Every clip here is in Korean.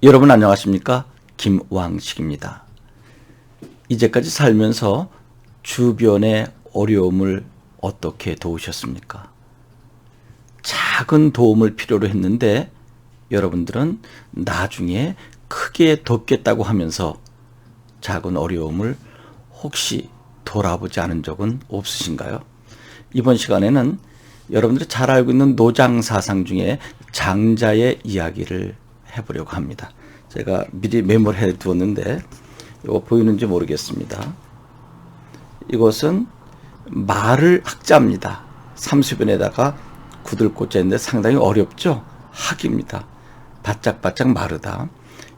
여러분 안녕하십니까? 김왕식입니다. 이제까지 살면서 주변의 어려움을 어떻게 도우셨습니까? 작은 도움을 필요로 했는데 여러분들은 나중에 크게 돕겠다고 하면서 작은 어려움을 혹시 돌아보지 않은 적은 없으신가요? 이번 시간에는 여러분들이 잘 알고 있는 노장사상 중에 장자의 이야기를 해보려고 합니다. 제가 미리 메모를 해 두었는데 이거 보이는지 모르겠습니다. 이것은 말을 학자입니다. 30원에다가 구들 꽂아 있는데 상당히 어렵죠? 학입니다. 바짝바짝 마르다.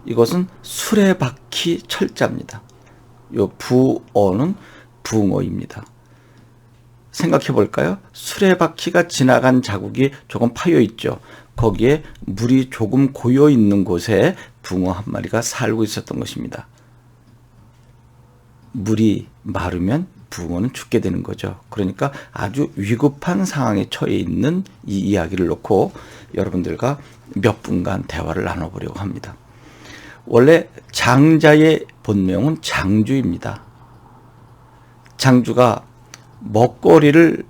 이것은 수레바퀴 철자입니다. 요 부어는 붕어입니다. 생각해 볼까요? 수레바퀴가 지나간 자국이 조금 파여 있죠. 거기에 물이 조금 고여 있는 곳에 붕어 한 마리가 살고 있었던 것입니다. 물이 마르면 붕어는 죽게 되는 거죠. 그러니까 아주 위급한 상황에 처해 있는 이 이야기를 놓고 여러분들과 몇 분간 대화를 나눠보려고 합니다. 원래 장자의 본명은 장주입니다. 장주가 먹거리를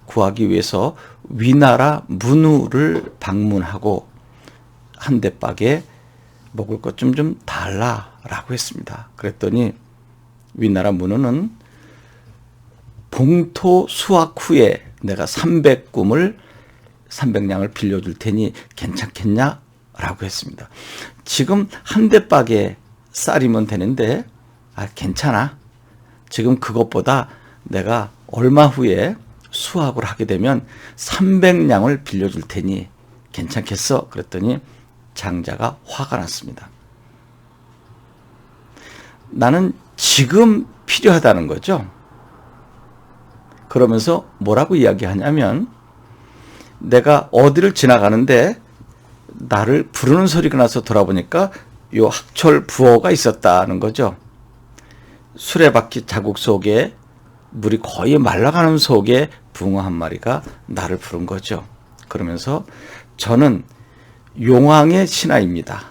구하기 위해서 위나라 문우를 방문하고 한대박에 먹을 것 좀 달라라고 했습니다. 그랬더니 위나라 문우는 봉토 수확 후에 내가 300량을 빌려줄 테니 괜찮겠냐? 라고 했습니다. 지금 한대박에 쌀이면 되는데 괜찮아. 지금 그것보다 내가 얼마 후에 수확을 하게 되면 300량을 빌려줄 테니 괜찮겠어? 그랬더니 장자가 화가 났습니다. 나는 지금 필요하다는 거죠. 그러면서 뭐라고 이야기하냐면 내가 어디를 지나가는데 나를 부르는 소리가 나서 돌아보니까 요 학철 부어가 있었다는 거죠. 수레바퀴 자국 속에 물이 거의 말라가는 속에 붕어 한 마리가 나를 부른 거죠. 그러면서 저는 용왕의 신하입니다.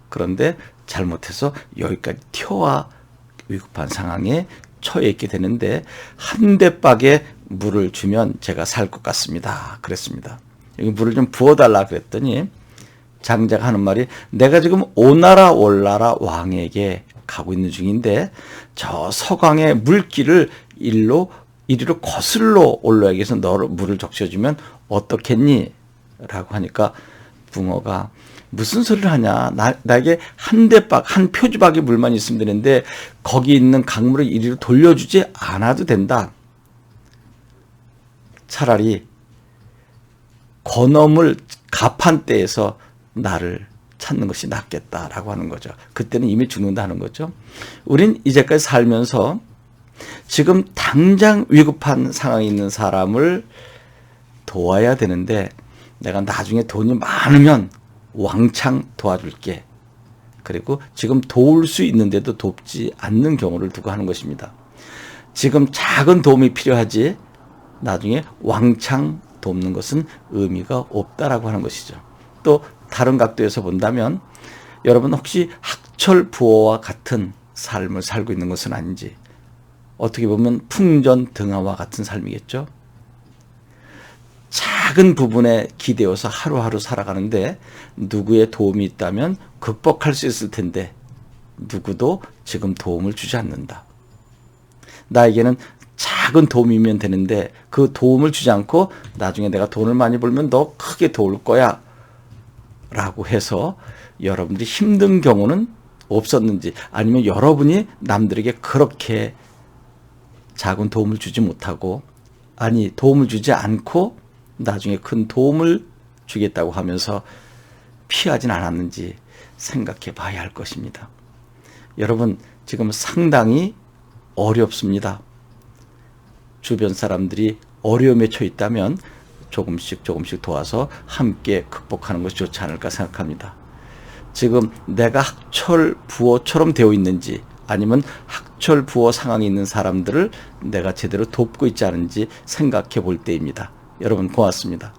그런데 잘못해서 여기까지 튀어와 위급한 상황에 처해 있게 되는데 한대박에 물을 주면 제가 살 것 같습니다. 그랬습니다. 여기 물을 좀 부어달라 그랬더니 장자가 하는 말이 내가 지금 오나라 올나라 왕에게 가고 있는 중인데 저 서강의 물길을 이리로 거슬러 올라가기 위해서 너를 물을 적셔주면 어떻겠니? 라고 하니까 붕어가 무슨 소리를 하냐? 나에게 한 표주박의 물만 있으면 되는데 거기 있는 강물을 이리로 돌려주지 않아도 된다. 차라리 거넘을 가판대에서 나를 찾는 것이 낫겠다라고 하는 거죠. 그때는 이미 죽는다는 거죠. 우린 이제까지 살면서 지금 당장 위급한 상황에 있는 사람을 도와야 되는데 내가 나중에 돈이 많으면 왕창 도와줄게. 그리고 지금 도울 수 있는데도 돕지 않는 경우를 두고 하는 것입니다. 지금 작은 도움이 필요하지 나중에 왕창 돕는 것은 의미가 없다라고 하는 것이죠. 또 다른 각도에서 본다면 여러분 혹시 학철 부어와 같은 삶을 살고 있는 것은 아닌지 어떻게 보면 풍전등화와 같은 삶이겠죠. 작은 부분에 기대어서 하루하루 살아가는데 누구의 도움이 있다면 극복할 수 있을 텐데 누구도 지금 도움을 주지 않는다. 나에게는 작은 도움이면 되는데 그 도움을 주지 않고 나중에 내가 돈을 많이 벌면 너 크게 도울 거야 라고 해서 여러분들이 힘든 경우는 없었는지 아니면 여러분이 남들에게 그렇게 작은 도움을 주지 못하고 아니 도움을 주지 않고 나중에 큰 도움을 주겠다고 하면서 피하진 않았는지 생각해 봐야 할 것입니다. 여러분 지금 상당히 어렵습니다. 주변 사람들이 어려움에 처해 있다면 조금씩 도와서 함께 극복하는 것이 좋지 않을까 생각합니다. 지금 내가 학철 부어처럼 되어 있는지 아니면 학철 부어 상황에 있는 사람들을 내가 제대로 돕고 있지 않은지 생각해 볼 때입니다. 여러분 고맙습니다.